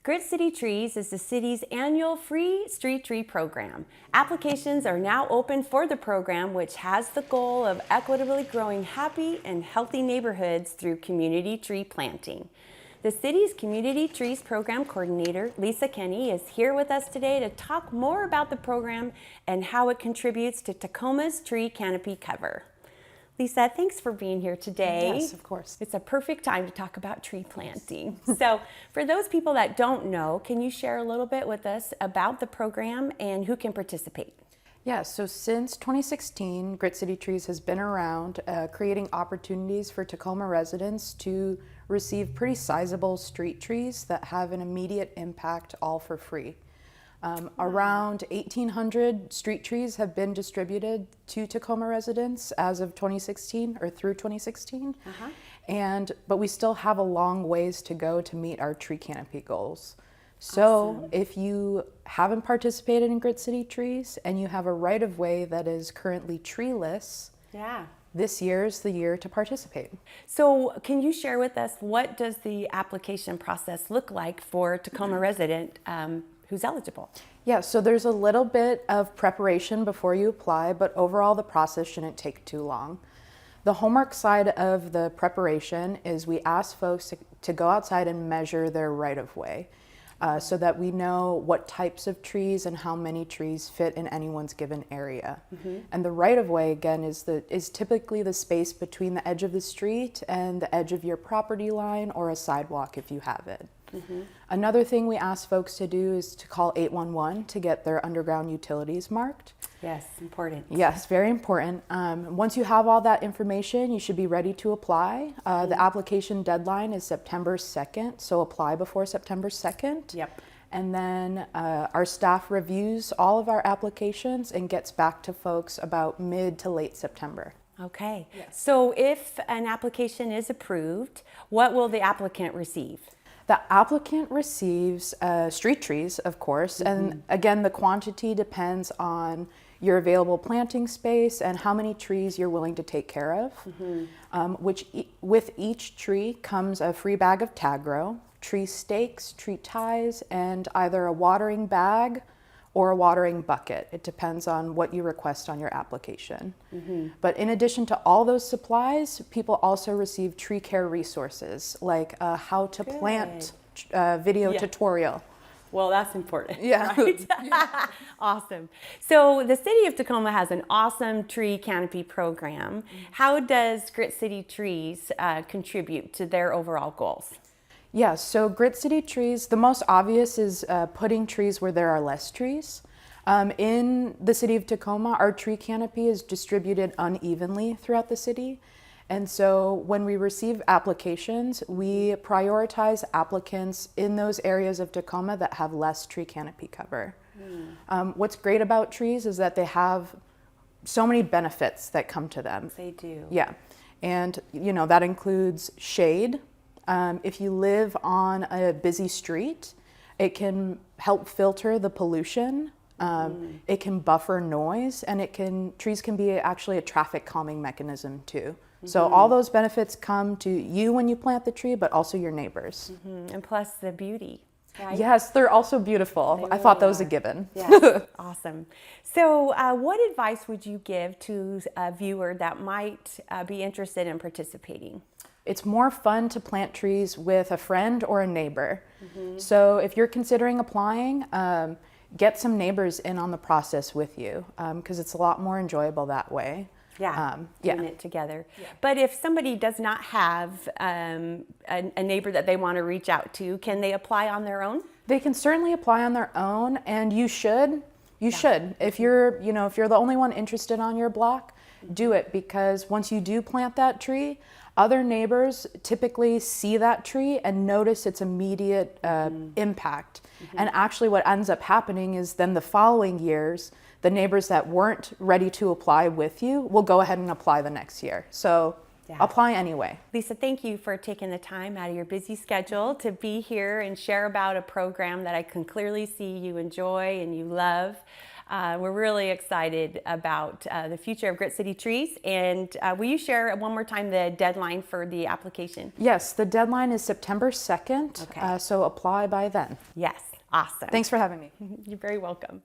Grit City Trees is the city's annual free street tree program. Applications are now open for the program, which has the goal of equitably growing happy and healthy neighborhoods through community tree planting. The city's Community Trees Program Coordinator, Lisa Kenny, is here with us today to talk more about the program and how it contributes to Tacoma's tree canopy cover. Lisa, thanks for being here today. Yes, of course. It's a perfect time to talk about tree planting. So for those people that don't know, can you share a little bit with us about the program and who can participate? Yeah, so since 2016, Grit City Trees has been around creating opportunities for Tacoma residents to receive pretty sizable street trees that have an immediate impact, all for free. Around 1,800 street trees have been distributed to Tacoma residents as of 2016 or through 2016. But we still have a long ways to go to meet our tree canopy goals. So if you haven't participated in Grit City Trees and you have a right-of-way that is currently treeless, this year is the year to participate. So can you share with us, what does the application process look like for a Tacoma resident who's eligible? Yeah, so there's a little bit of preparation before you apply, but overall the process shouldn't take too long. The homework side of the preparation is we ask folks to go outside and measure their right-of-way so that we know what types of trees and how many trees fit in anyone's given area. And the right-of-way, again, is typically the space between the edge of the street and the edge of your property line or a sidewalk if you have it. Another thing we ask folks to do is to call 811 to get their underground utilities marked. Yes, important. Yes, very important. Once you have all that information, you should be ready to apply. The application deadline is September 2nd, so apply before September 2nd. Yep. And then our staff reviews all of our applications and gets back to folks about mid to late September. Okay. Yes. So if an application is approved, what will the applicant receive? The applicant receives street trees, of course, and again, the quantity depends on your available planting space and how many trees you're willing to take care of, with each tree comes a free bag of tag-grow, tree stakes, tree ties, and either a watering bag or a watering bucket. It depends on what you request on your application. But in addition to all those supplies, people also receive tree care resources like a how to plant video tutorial. Well, that's important. Yeah. Right? Awesome. So the city of Tacoma has an awesome tree canopy program. How does Grit City Trees contribute to their overall goals? Yeah, so Grit City Trees, the most obvious is putting trees where there are less trees. In the city of Tacoma, our tree canopy is distributed unevenly throughout the city. And so when we receive applications, we prioritize applicants in those areas of Tacoma that have less tree canopy cover. What's great about trees is that they have so many benefits that come to them. They do. Yeah, and that includes shade. If you live on a busy street, it can help filter the pollution. It can buffer noise, and trees can be actually a traffic calming mechanism too. So all those benefits come to you when you plant the tree, but also your neighbors. And plus the beauty. Right? Yes, they're also beautiful. They I thought that really was a are. given. Yes. Awesome. So what advice would you give to a viewer that might be interested in participating? It's more fun to plant trees with a friend or a neighbor. So if you're considering applying, get some neighbors in on the process with you because it's a lot more enjoyable that way. Doing it together. But if somebody does not have a neighbor that they want to reach out to, can they apply on their own? They can certainly apply on their own, and you should. You should. If you're the only one interested on your block, do it, because once you do plant that tree, other neighbors typically see that tree and notice its immediate impact. And actually what ends up happening is then the following years, the neighbors that weren't ready to apply with you will go ahead and apply the next year. So apply anyway. Lisa, thank you for taking the time out of your busy schedule to be here and share about a program that I can clearly see you enjoy and you love. We're really excited about the future of Grit City Trees. And will you share one more time the deadline for the application? Yes, the deadline is September 2nd, Okay. so apply by then. Yes, awesome. Thanks for having me. You're very welcome.